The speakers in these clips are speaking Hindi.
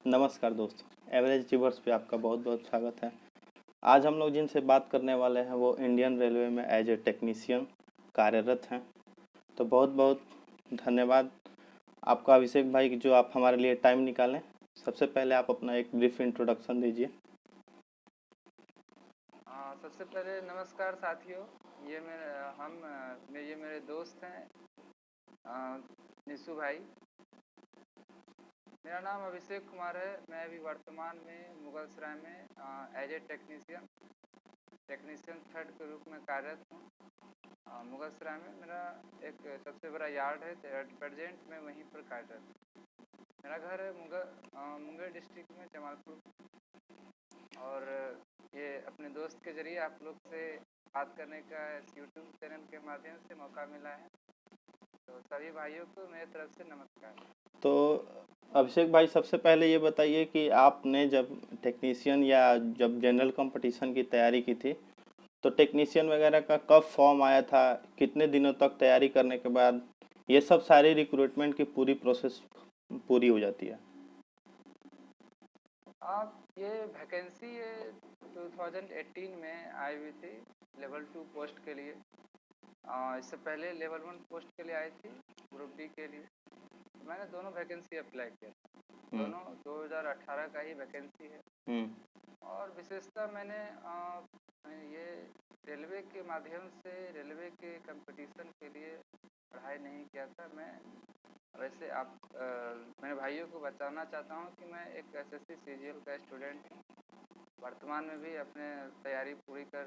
नमस्कार दोस्तों, एवरेज अचीवर्स पे आपका बहुत बहुत स्वागत है। आज हम लोग जिनसे बात करने वाले हैं वो इंडियन रेलवे में एज ए टेक्नीशियन कार्यरत हैं। तो बहुत बहुत धन्यवाद आपका अभिषेक भाई कि जो आप हमारे लिए टाइम निकालें। सबसे पहले आप अपना एक ब्रीफ इंट्रोडक्शन दीजिए। सबसे पहले नमस्कार साथियों। ये मेरे दोस्त हैं निशु भाई। मेरा नाम अभिषेक कुमार है। मैं अभी वर्तमान में मुगलसराय में एज ए टेक्नीशियन थर्ड के रूप में कार्यरत हूँ। मुगलसराय में मेरा एक सबसे बड़ा यार्ड है, तो एट प्रेजेंट मैं वहीं पर कार्यरत हूँ। मेरा घर है मुंगेर डिस्ट्रिक्ट में जमालपुर। और ये अपने दोस्त के जरिए आप लोग से बात करने का इस यूट्यूब चैनल के माध्यम से मौका मिला है। तो सभी भाइयों को मेरी तरफ से नमस्कार। तो अभिषेक भाई सबसे पहले ये बताइए कि आपने जब टेक्नीशियन या जब जनरल कंपटीशन की तैयारी की थी तो टेक्नीशियन वगैरह का कब फॉर्म आया था, कितने दिनों तक तैयारी करने के बाद ये सब सारी रिक्रूटमेंट की पूरी प्रोसेस पूरी हो जाती है। आप ये वैकेंसी ये 2018 में आई हुई थी लेवल 2 पोस्ट के लिए। इससे पहले लेवल 1 पोस्ट के लिए आई थी, ग्रुप डी के लिए। मैंने दोनों वैकेंसी अप्लाई किया था। दोनों 2018 का ही वैकेंसी है। और विशेषता मैंने ये रेलवे के माध्यम से रेलवे के कंपटीशन के लिए पढ़ाई नहीं किया था। मैं वैसे मेरे भाइयों को बताना चाहता हूँ कि मैं एक एसएससी सीजीएल का स्टूडेंट हूँ। वर्तमान में भी अपने तैयारी पूरी कर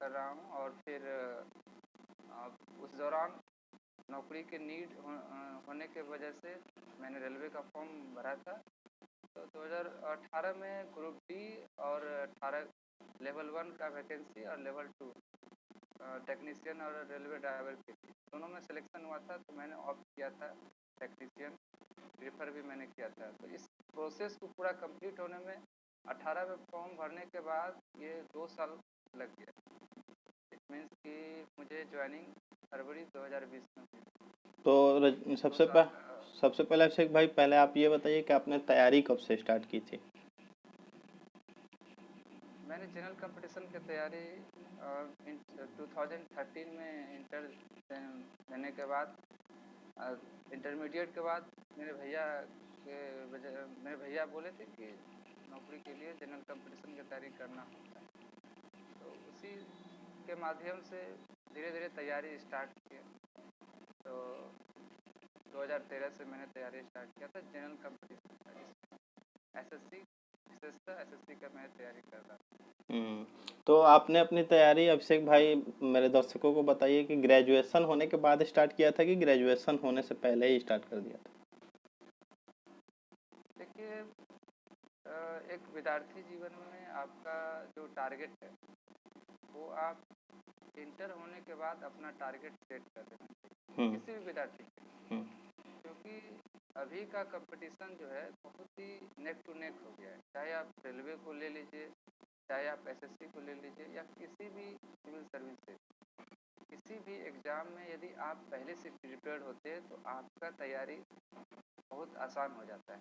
रहा हूँ। और फिर उस दौरान नौकरी के होने के वजह से मैंने रेलवे का फॉर्म भरा था। तो 2018 में ग्रुप डी और 18 लेवल 1 का वैकेंसी और लेवल 2 टेक्नीशियन और रेलवे ड्राइवर की थी। दोनों में सिलेक्शन हुआ था, तो मैंने ऑप्ट किया था टेक्नीशियन। प्रेफर भी मैंने किया था। तो इस प्रोसेस को पूरा कंप्लीट होने में 18 में फॉर्म भरने के बाद ये 2 साल लग गया। इट मीन्स कि मुझे ज्वाइनिंग फरवरी 2020 में हुई। तो दो साल सबसे पहले अभिषेक भाई पहले आप ये बताइए कि आपने तैयारी कब से स्टार्ट की थी। मैंने जनरल कंपटीशन की तैयारी 2013 में इंटर देने के बाद, इंटरमीडिएट के बाद मेरे भैया बोले थे कि नौकरी के लिए जनरल कंपटीशन की तैयारी करना होता है। तो उसी के माध्यम से धीरे धीरे तैयारी स्टार्ट किया। तो 2013 से मैंने तैयारी स्टार्ट किया था जनरल कंपटीशन का। एसएससी विशेषतः एसएससी का मैं तैयारी कर रहा था। तो आपने अपनी तैयारी अभिषेक भाई मेरे दर्शकों को बताइए कि ग्रेजुएशन होने के बाद स्टार्ट किया था कि ग्रेजुएशन होने से पहले ही स्टार्ट कर दिया था। देखिए, एक विद्यार्थी जीवन में आपका जो टारगेट है वो आप इंटर होने के बाद अपना टारगेट सेट कर देना चाहिए किसी भी विद्यार्थी के। क्योंकि अभी का कंपटीशन जो है बहुत ही नेक टू नेक हो गया है। चाहे आप रेलवे को ले लीजिए, चाहे आप एसएससी को ले लीजिए, या किसी भी सिविल सर्विस से किसी भी एग्ज़ाम में यदि आप पहले से प्रिपेयर्ड होते हैं तो आपका तैयारी बहुत आसान हो जाता है।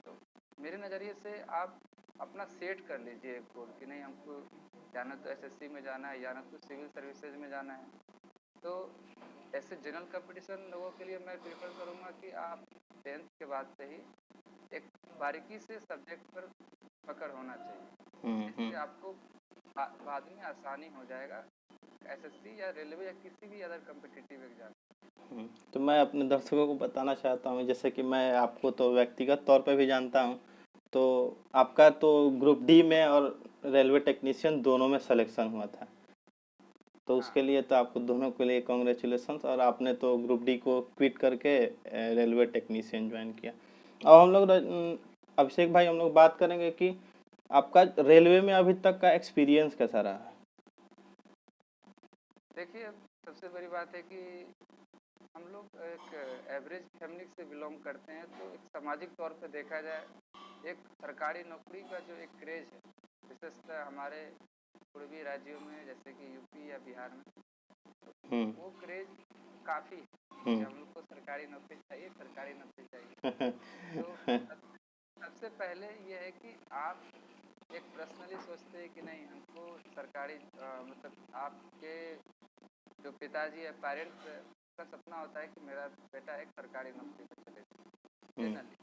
तो मेरे नज़रिए से आप अपना सेट कर लीजिए एक गोल कि नहीं, हमको जाना तो एसएससी में जाना है, जाना तो सिविल सर्विसेज में जाना है। तो ऐसे जनरल कंपटीशन लोगों के लिए मैं प्रेफर करूँगा कि आप 10th के बाद से ही एक बारीकी से सब्जेक्ट पर पकड़ होना चाहिए, जिससे आपको बाद में आसानी हो जाएगा एसएससी या रेलवे या किसी भी अदर कम्पिटिटिव एग्जाम। तो मैं अपने दर्शकों को बताना चाहता हूँ जैसे कि मैं आपको तो व्यक्तिगत तौर पे भी जानता हूँ। तो आपका तो ग्रुप डी में और रेलवे टेक्नीशियन दोनों में सिलेक्शन हुआ था। तो हाँ, उसके लिए तो आपको दोनों के लिए कॉन्ग्रेचुलेसन्स। और आपने तो ग्रुप डी को क्विट करके रेलवे टेक्नीशियन ज्वाइन किया। अब हम लोग अभिषेक भाई हम लोग बात करेंगे कि आपका रेलवे में अभी तक का एक्सपीरियंस कैसा रहा। देखिए, सबसे बड़ी बात है कि हम लोग एक एवरेज फैमिली से बिलोंग करते हैं। तो एक सामाजिक तौर पे देखा जाए, एक सरकारी नौकरी का जो एक क्रेज है, विशेषतः हमारे पूर्वी राज्यों में जैसे कि यूपी या बिहार में, तो वो क्रेज काफ़ी है कि हम लोग को सरकारी नौकरी चाहिए, सरकारी नौकरी चाहिए। तो सबसे पहले ये है कि आप एक पर्सनली सोचते हैं कि नहीं हमको सरकारी मतलब आपके जो पिताजी है पेरेंट्स है उसका सपना होता है कि मेरा बेटा एक सरकारी नौकरी पर चले जनरली।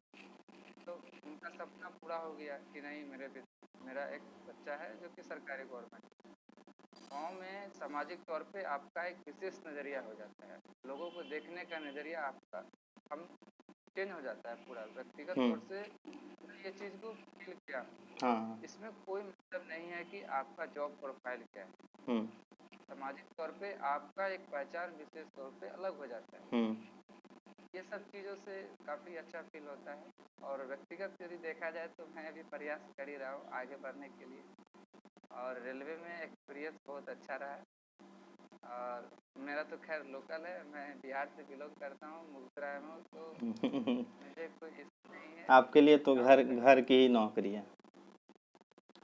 तो उनका सपना पूरा हो गया कि नहीं मेरा एक बच्चा है जो कि सरकारी गवर्नमेंट। गाँव में सामाजिक तौर पे आपका एक विशेष नज़रिया हो जाता है, लोगों को देखने का नज़रिया आपका हम चेंज हो जाता है पूरा व्यक्तिगत तौर से। ये चीज़ को फील किया। हाँ। इसमें कोई मतलब नहीं है कि आपका जॉब प्रोफाइल क्या है, सामाजिक तौर पे आपका एक पहचान विशेष तौर पे अलग हो जाता है। ये सब चीज़ों से काफ़ी अच्छा फील होता है। और व्यक्तिगत यदि देखा जाए तो मैं अभी प्रयास कर ही रहा हूँ आगे बढ़ने के लिए, और रेलवे में एक्सपीरियंस बहुत अच्छा रहा है। और मेरा तो खैर लोकल है, मैं बिहार से बिलोंग करता हूँ, मुगलसराय में हूँ, तो मुझे कोई इश्यू नहीं है। आपके लिए तो घर की ही नौकरी है।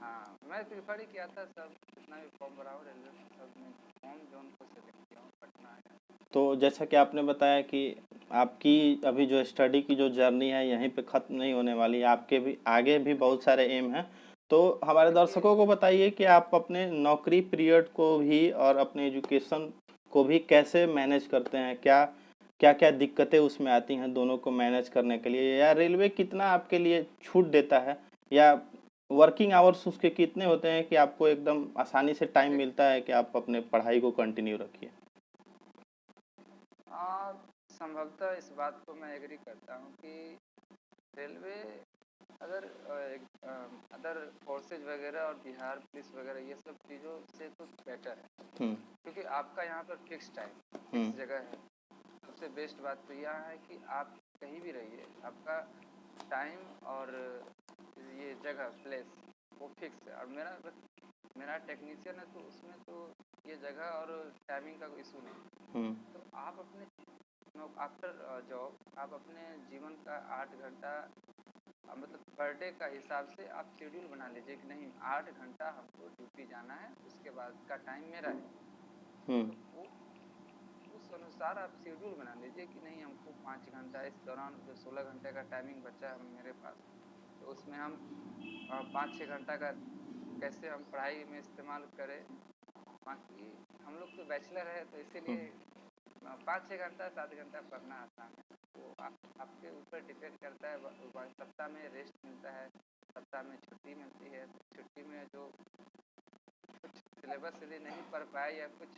हाँ, मैं प्रिफर ही किया था, सब जितना भी फॉर्म भरा हूँ रेलवे में सब में होम जोन को सेलेक्ट किया हूँ, पटना है। तो जैसा कि आपने बताया कि आपकी अभी जो स्टडी की जो जर्नी है यहीं पे ख़त्म नहीं होने वाली, आपके भी आगे भी बहुत सारे एम हैं। तो हमारे देखिए, दर्शकों को बताइए कि आप अपने नौकरी पीरियड को भी और अपने एजुकेशन को भी कैसे मैनेज करते हैं, क्या क्या क्या दिक्कतें उसमें आती हैं दोनों को मैनेज करने के लिए, या रेलवे कितना आपके लिए छूट देता है, या वर्किंग आवर्स उसके कितने होते हैं कि आपको एकदम आसानी से टाइम देख मिलता है कि आप अपने पढ़ाई को कंटिन्यू रखिए। संभवतः इस बात को मैं एग्री करता हूँ कि रेलवे अगर अदर फोर्सेज वगैरह और बिहार पुलिस वगैरह ये सब चीज़ों से तो बेटर है, क्योंकि आपका यहाँ पर फिक्स टाइम फिक्स जगह है। सबसे बेस्ट बात तो यह है कि आप कहीं भी रहिए, आपका टाइम और ये जगह प्लेस वो फिक्स है। और मेरा टेक्नीशियन है तो उसमें तो ये जगह और टाइमिंग का कोई इशू नहीं। तो आप अपने आफ्टर जॉब आप अपने जीवन का 8 घंटा मतलब पर डे का हिसाब से आप शेड्यूल बना लीजिए कि नहीं 8 घंटा हमको ड्यूटी जाना है, उसके बाद का टाइम मेरा है। तो वो उस अनुसार आप शेड्यूल बना लीजिए कि नहीं हमको 5 घंटा, इस दौरान जो 16 घंटे का टाइमिंग बचा है मेरे पास, तो उसमें हम 5-6 घंटा का कैसे हम पढ़ाई में इस्तेमाल करें। बाकी हम लोग तो बैचलर है तो इसीलिए 5-6 घंटा 7 घंटा पढ़ना आसान है। वो आपके ऊपर डिपेंड करता है। सप्ताह में रेस्ट मिलता है, सप्ताह में छुट्टी मिलती है, छुट्टी में जो कुछ सिलेबस यदि नहीं पढ़ पाए या कुछ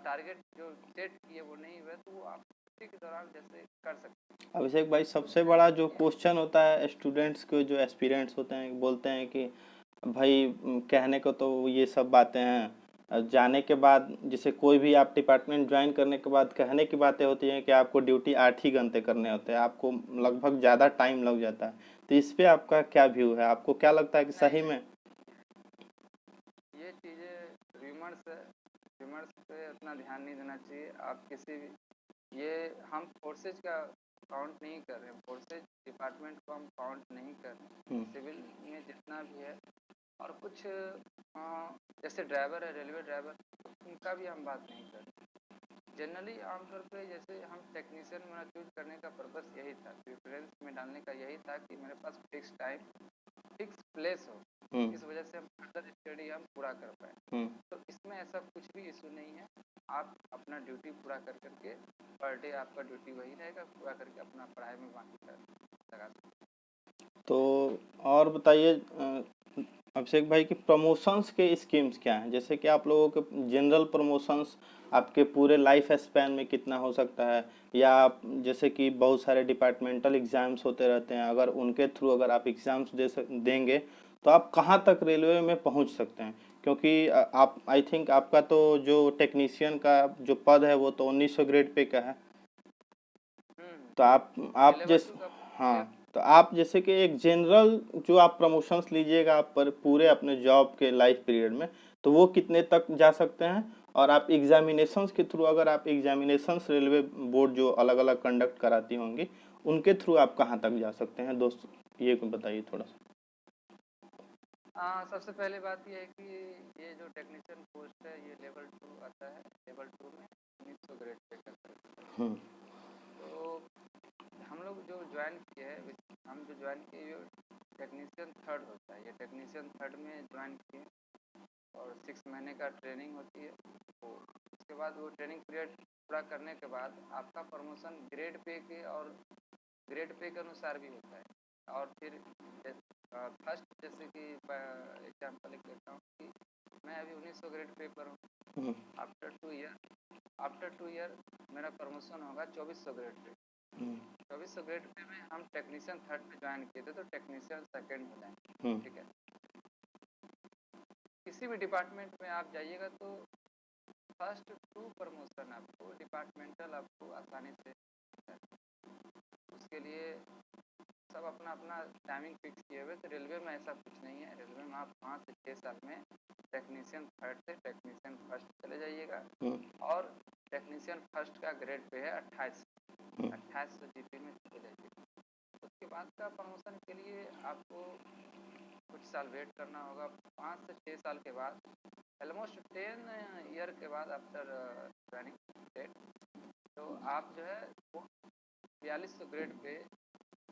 टारगेट जो सेट किए वो नहीं हुए तो वो आप छुट्टी के दौरान जैसे कर सकते हैं। अभिषेक भाई, सबसे बड़ा जो क्वेश्चन होता है स्टूडेंट्स के जो एस्पिरेंट्स होते हैं बोलते हैं कि भाई कहने को तो ये सब बातें हैं, जाने के बाद जैसे कोई भी आप डिपार्टमेंट ज्वाइन करने के बाद कहने की बातें होती हैं कि आपको ड्यूटी 8 ही घंटे करने होते हैं, आपको लगभग ज़्यादा टाइम लग जाता है। तो इस पे आपका क्या व्यू है, आपको क्या लगता है कि सही में ये चीज़ें र्यूमर्स पे उतना ध्यान नहीं देना चाहिए। आप किसी भी ये हम फोर्सेज का काउंट नहीं कर रहे हैं, फोर्सेज डिपार्टमेंट को हम काउंट नहीं कर रहे हैं, सिविल में जितना भी है। और कुछ जैसे ड्राइवर है, रेलवे ड्राइवर, उनका भी हम बात नहीं कर रहे। जनरली आमतौर पे जैसे हम टेक्नीशियन मेरा चूज करने का पर्पस यही था, प्रेफरेंस में डालने का यही था कि मेरे पास फिक्स टाइम फिक्स प्लेस हो, इस वजह से हम फर्दर स्टडी हम पूरा कर पाए। तो इसमें ऐसा कुछ भी इशू नहीं है, आप अपना ड्यूटी पूरा कर करके पर डे आपका ड्यूटी वही रहेगा, पूरा करके अपना पढ़ाई में बाकी लगा सकते। तो और बताइए अभिषेक भाई कि प्रमोशंस के स्कीम्स क्या हैं, जैसे कि आप लोगों के जनरल प्रमोशंस आपके पूरे लाइफ स्पैन में कितना हो सकता है, या आप जैसे कि बहुत सारे डिपार्टमेंटल एग्ज़ाम्स होते रहते हैं, अगर उनके थ्रू अगर आप एग्ज़ाम्स देंगे तो आप कहाँ तक रेलवे में पहुँच सकते हैं, क्योंकि आप आई थिंक आपका तो जो टेक्नीशियन का जो पद है वो तो 1900 ग्रेड पे का है। तो आप लेवल जैसे, 2 का हाँ, तो आप जैसे कि एक जनरल जो आप प्रमोशंस लीजिएगा आप पर पूरे अपने जॉब के लाइफ पीरियड में, तो वो कितने तक जा सकते हैं, और आप एग्जामिनेशंस के थ्रू अगर आप एग्जामिनेशंस रेलवे बोर्ड जो अलग अलग कंडक्ट कराती होंगी उनके थ्रू आप कहाँ तक जा सकते हैं दोस्त, ये बताइए थोड़ा सा। सबसे पहले बात यह है कि ये जो टेक्नीशियन पोस्ट है ये लेवल 2 आता है। लेवल 2 में 1900 ग्रेड पे करते हैं। तो हम लोग जो ज्वाइन किए हैं, हम जो ज्वाइन किए टेक्नीशियन थर्ड होता है। ये टेक्नीशियन थर्ड में ज्वाइन किए और 6 महीने का ट्रेनिंग होती है। तो उसके बाद वो ट्रेनिंग पीरियड पूरा करने के बाद आपका प्रमोशन ग्रेड पे के और ग्रेड पे के अनुसार भी होता है। और फिर फर्स्ट जैसे कि एग्जाम्पल एक लेता हूँ कि मैं अभी 1900 ग्रेड पे पर हूँ। आफ्टर 2 ईयर मेरा प्रमोशन होगा 2400 ग्रेड पे। 2400 ग्रेड पे में हम टेक्नीशियन थर्ड पे ज्वाइन किए थे तो टेक्नीशियन सेकंड हो जाएंगे। ठीक है, किसी भी डिपार्टमेंट में आप जाइएगा तो फर्स्ट 2 प्रमोशन आपको डिपार्टमेंटल आपको आसानी से, उसके लिए सब अपना अपना टाइमिंग फिक्स किए हुए। तो रेलवे में ऐसा कुछ नहीं है। रेलवे में आप 5 से 6 साल में टेक्नीशियन थर्ड से टेक्नीशियन फर्स्ट चले जाइएगा और टेक्नीशियन फर्स्ट का ग्रेड पे है 2800 जीपी में चले जाइएगा। उसके बाद का प्रमोशन के लिए आपको कुछ साल वेट करना होगा। 5 से 6 साल के बाद ऑलमोस्ट 10 ईयर के बाद आफ्टर ज्वाइनिंग डेट तो आप जो है वो 4200 ग्रेड पे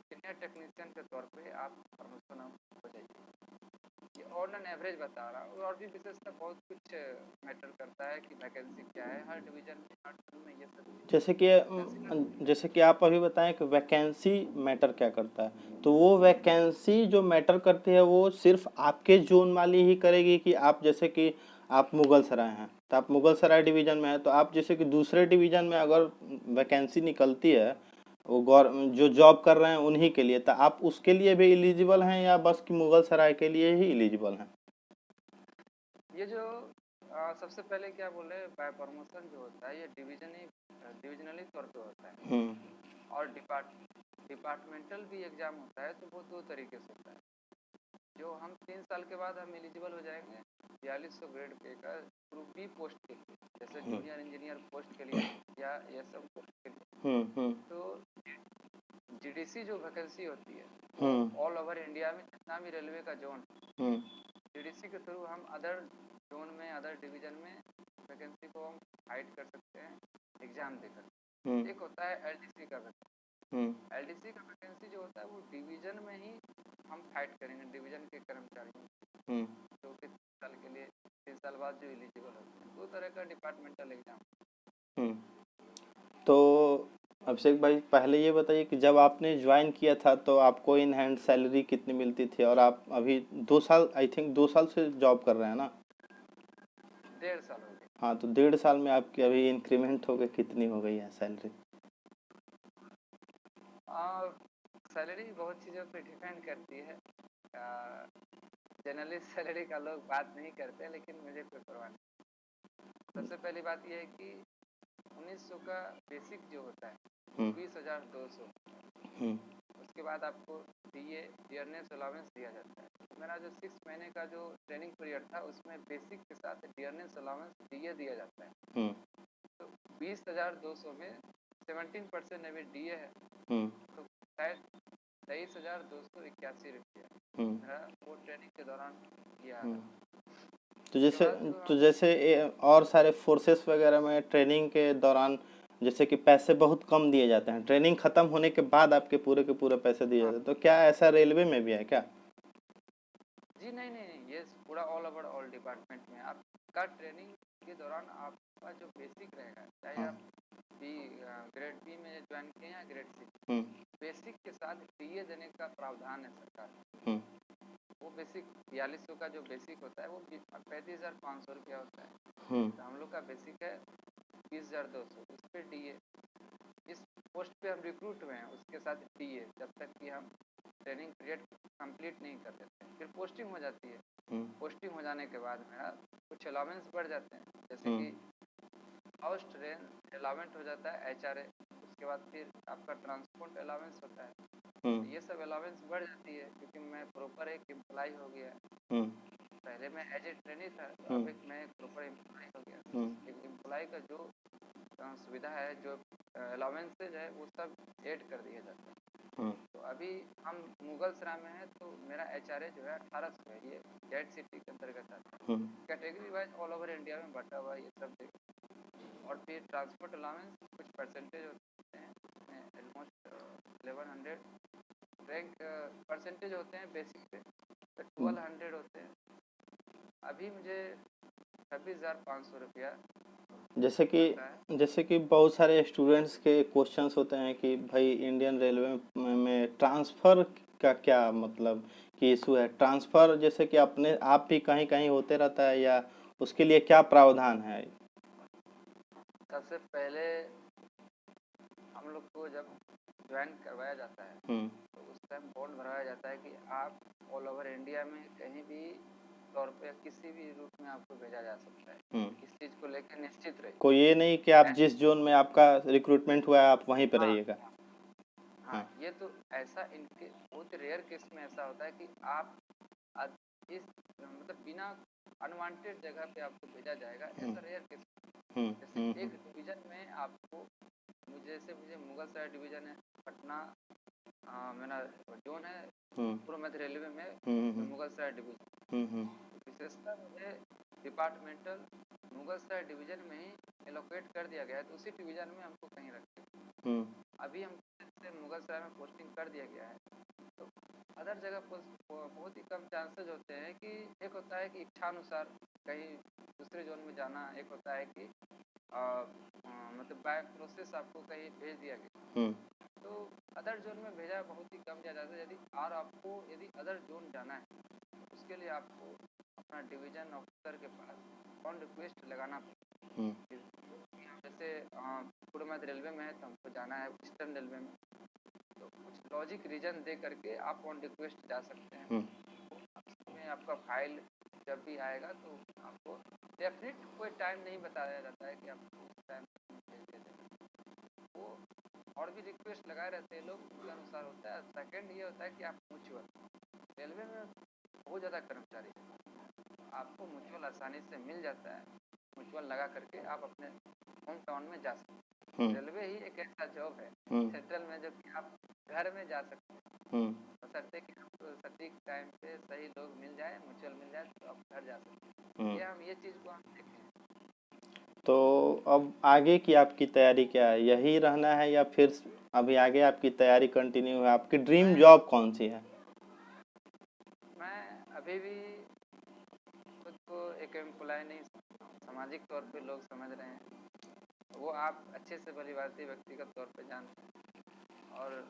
सीनियर टेक्नीशियन के तौर पे आप प्रमोशन हो जाइए। ये ऑन एन एवरेज बता रहा हूँ और भी विशेषता बहुत कुछ मैटर करता है कि वैकेंसी क्या है हर डिवीजन में, हर फील्ड में। ये सब जैसे कि आप अभी बताएं कि वैकेंसी मैटर क्या करता है, तो वो वैकेंसी जो मैटर करती है वो सिर्फ आपके जोन वाली ही करेगी कि आप जैसे कि आप मुगल सराय हैं तो आप मुगल सराय डिवीज़न में हैं, तो आप जैसे कि दूसरे डिवीज़न में अगर वैकेंसी निकलती है वो जो जॉब कर रहे हैं उन्हीं के लिए, तो आप उसके लिए भी एलिजिबल हैं या बस कि मुगल सराय के लिए ही एलिजिबल हैं? ये जो सबसे पहले क्या बोले बाय प्रमोशन जो होता है ये डिविजनली तौर पे होता है और डिपार्टमेंटल भी एग्जाम होता है। तो वो 2 तरीके से होता है। जो हम 3 साल के बाद हम एलिजिबल हो जाएंगे 4200 ग्रेड पे का ग्रुप बी पोस्ट के लिए, जैसे जूनियर इंजीनियर पोस्ट के लिए या ये सब पोस्ट के लिए। तो जीडीसी जो वैकेंसी होती है ऑल ओवर इंडिया में जितना भी रेलवे का जोन जीडीसी के थ्रू हम अदर जोन में अदर डिवीजन में वैकेंसी को हम हाइड कर सकते हैं एग्जाम देकर। एक होता है एलडीसी का वैकेंसी। एलडीसी का वैकेंसी जो होता है वो डिवीजन में ही हम फाइट करेंगे डिवीजन के कर्मचारियों जो कि 3 साल के लिए 3 साल बाद जो एलिजिबल होते हैं। 2 तरह का डिपार्टमेंटल एग्जाम। तो अभिषेक भाई पहले ये बताइए कि जब आपने ज्वाइन किया था तो आपको इन हैंड सैलरी कितनी मिलती थी, और आप अभी 2 साल आई थिंक 2 साल से जॉब कर रहे हैं ना? 1.5 साल हो गए। हाँ, तो 1.5 साल में आपकी अभी इंक्रीमेंट हो गई, कितनी हो गई है सैलरी? सैलरी बहुत चीज़ों पे डिपेंड करती है। जनरली सैलरी का लोग बात नहीं करते लेकिन मुझे कोई परवाह नहीं। सबसे पहली बात यह है कि 1900 का बेसिक जो होता है 20,200। उसके बाद आपको डीए डियरनेस अलाउंस दिया जाता है। मेरा जो 6 महीने का जो ट्रेनिंग पीरियड था उसमें बेसिक के साथ डियरनेस अलाउंस डीए दिया जाता है। तो 20,200 में 17% अभी डीए है तो शायद 23,281 रुपया मेरा वो ट्रेनिंग के दौरान किया। तो जैसे और सारे फोर्सेस वगैरह में ट्रेनिंग के दौरान जैसे कि पैसे बहुत कम दिए जाते हैं, ट्रेनिंग खत्म होने के बाद आपके पूरे के पूरे पैसे दिए जाते हैं, तो क्या ऐसा रेलवे में भी है क्या? जी नहीं, ये पूरा ऑल ओवर ऑल डिपार्टमेंट में आपका ट्रेनिंग के दौरान आपका जो बेसिक रहेगा, चाहे आप ग्रेड बी में ज्वाइन किए या ग्रेड सी, बेसिक के साथ डीए देने का प्रावधान है सरकार। वो बेसिक 4200 का जो बेसिक होता है वो 35,500 रुपया होता है। तो हम लोग का बेसिक है 20,200, उस पर डीए। इस पोस्ट पे हम रिक्रूट हुए हैं उसके साथ डीए जब तक कि हम ट्रेनिंग पीरियड कंप्लीट नहीं कर देते। फिर पोस्टिंग हो जाती है। पोस्टिंग हो जाने के बाद मेरा कुछ अलाउंस बढ़ जाते हैं, जैसे कि फर्स्ट रेंज अलाउंस हो जाता है एचआरए। उसके बाद फिर आपका ट्रांसपोर्ट अलाउंस होता है। ये सब अलाउंस बढ़ जाती है क्योंकि मैं प्रॉपर एक एम्प्लॉय हो गया। पहले मैं एज ए ट्रेनी था, अब एक मैं प्रॉपर एम्प्लॉय हो गया। एक एम्प्लॉय का जो सुविधा है, जो अलाउंसेज है वो सब ऐड कर दिया जाता है। तो अभी हम मुगल सराय में है तो मेरा एचआरए जो है 1800 है। ये जेड सिटी के अंतर्गत आता है। Category wise all over India में बटा हुआ ये सब। और फिर ट्रांसपोर्ट अलाउंस कुछ परसेंटेज होते हैं उसमें ऑलमोस्ट 1100 रैंक परसेंटेज होते हैं बेसिक पे, तो 1200 होते हैं। अभी मुझे 26,500 रुपया जैसे मिलता है। कि बहुत सारे स्टूडेंट्स के क्वेश्चंस होते हैं कि भाई इंडियन रेलवे में ट्रांसफ़र का क्या मतलब कि इशू है, ट्रांसफ़र जैसे कि अपने आप भी कहीं कहीं होते रहता है या उसके लिए क्या प्रावधान है? सबसे पहले हम लोग को जब ज्वाइन करवाया जाता है तो उस टाइम बॉन्ड भरवाया जाता है कि आप ऑल ओवर इंडिया में कहीं भी तौर पे किसी भी रूट में आपको भेजा जा सकता है। इस चीज़ को लेकर निश्चित रहिए। कोई ये नहीं कि आप जिस जोन में आपका रिक्रूटमेंट हुआ है आप वहीं पे हाँ रहिएगा। हाँ, ये तो ऐसा इनके बहुत रेयर केस में ऐसा होता है कि आप इस मतलब बिना अनवांटेड जगह पे आपको भेजा जाएगा, ऐसा रेयर केस। जैसे एक डिवीजन में आपको मुझे मुगल सराय डिवीजन है, पटना मेरा जोन है, पूर्व मध्य रेलवे में मुगल सराय डिवीजन। विशेषता मुझे डिपार्टमेंटल मुगल सराय डिवीजन में ही एलोकेट कर दिया गया है, तो उसी डिवीजन में हमको कहीं रखते। अभी हम मुगल सराय में पोस्टिंग कर दिया गया है, तो अदर जगह बहुत ही कम चांसेस होते हैं कि एक होता है कि इच्छानुसार कहीं दूसरे जोन में जाना, एक होता है कि मतलब बाय प्रोसेस आपको कहीं भेज दिया गया। तो अदर जोन में भेजा बहुत ही कम दिया जाता है। यदि अदर जोन जाना है उसके लिए आपको अपना डिवीजन ऑफिसर के पास ऑन रिक्वेस्ट लगाना पड़ेगा। जैसे पूर्व मध्य रेलवे में है तो हमको जाना है ईस्टर्न रेलवे में, तो कुछ लॉजिक रीजन दे करके आप ऑन रिक्वेस्ट जा सकते हैं। में आपका फाइल जब भी आएगा तो आपको डेफिनेट कोई टाइम नहीं बताया जाता है कि आपको उस टाइम भेज दिया जाएगा। वो और भी रिक्वेस्ट लगाए रहते हैं लोग, उसके अनुसार होता है। सेकेंड ये होता है कि आप म्यूचुअल, रेलवे में बहुत ज़्यादा कर्मचारी है, आपको म्यूचुअल आसानी से मिल जाता है। म्यूचुअल लगा करके आप अपने होम टाउन में जा सकते हैं। रेलवे ही एक ऐसा जॉब है सेंट्रल में जो कि आप घर में जा सकते हैं, बशर्ते कि आपको सटीक टाइम पे सही लोग मिल जाए, म्यूचुअल मिल जाए तो आप घर जा सकते हैं। ये चीज़ को हम देखें। तो अब आगे की आपकी तैयारी क्या है, यही रहना है या फिर अभी आगे आपकी तैयारी कंटिन्यू है? आपकी ड्रीम जॉब कौन सी है? मैं अभी भी खुद को एक एम्प्लॉय नहीं, सामाजिक तौर पे लोग समझ रहे हैं, वो आप अच्छे से भली भांति व्यक्तिगत तौर पे जानते हैं। और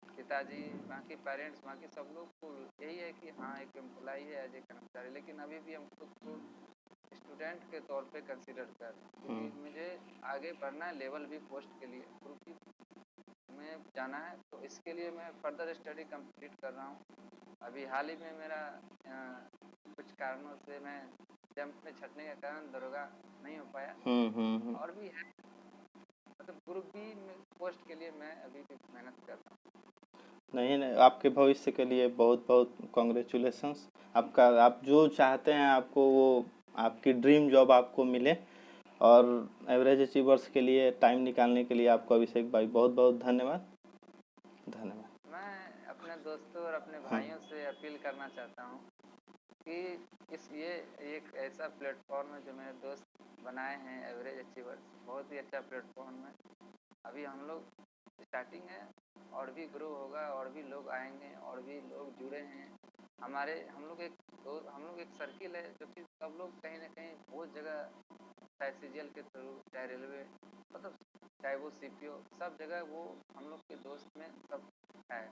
पिताजी, बाकी पेरेंट्स, बाकी सब लोग को यही है कि हाँ एक एम्प्लॉय है, एज ए कर्मचारी, लेकिन अभी भी हम खुद को स्टूडेंट के तौर पे कंसिडर कर रहे हैं, क्योंकि मुझे आगे बढ़ना है लेवल भी पोस्ट के लिए, ग्रुप में जाना है। तो इसके लिए मैं फर्दर स्टडी कंप्लीट कर रहा हूँ। अभी हाल ही में मेरा कुछ कारणों से मैं जंप में छटने के कारण दरोगा नहीं हो पाया। और भी है, मतलब ग्रुप बी पोस्ट के लिए मैं अभी भी मेहनत कर रहा हूँ। नहीं, आपके भविष्य के लिए बहुत बहुत कॉन्ग्रेचुलेशंस। आप जो चाहते हैं आपको वो आपकी ड्रीम जॉब आपको मिले। और एवरेज अचीवर्स के लिए टाइम निकालने के लिए आपको अभिषेक भाई बहुत बहुत धन्यवाद। मैं अपने दोस्तों और अपने भाइयों से अपील करना चाहता हूँ कि ये एक ऐसा प्लेटफॉर्म है जो मेरे दोस्त बनाए हैं, एवरेज अचीवर्स, बहुत ही अच्छा प्लेटफॉर्म है। अभी हम लोग स्टार्टिंग है, और भी ग्रो होगा, और भी लोग आएंगे, और भी लोग जुड़े हैं। हम लोग एक सर्किल है जो कि सब लोग कहीं ना कहीं बहुत जगह, चाहे सीजीएल के थ्रू, चाहे रेलवे, मतलब चाहे वो सीपीओ, सब जगह वो हम लोग के दोस्त में सब है।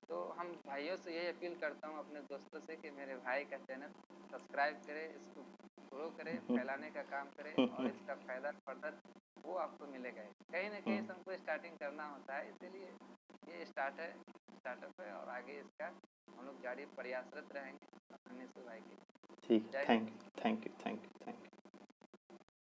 तो हम भाइयों से यही अपील करता हूँ अपने दोस्तों से कि मेरे भाई का चैनल सब्सक्राइब करें, इसको ग्रो करें, फैलाने का काम करें, और इसका फ़ायदा फर्दर वो आपको मिलेगा। कहीं ना कहीं सबको स्टार्टिंग करना होता है, इसीलिए ये स्टार्टअप है, और आगे इसका हम लोग जारी प्रयासरत रहेंगे अपने भाई के। ठीक, थैंक यू।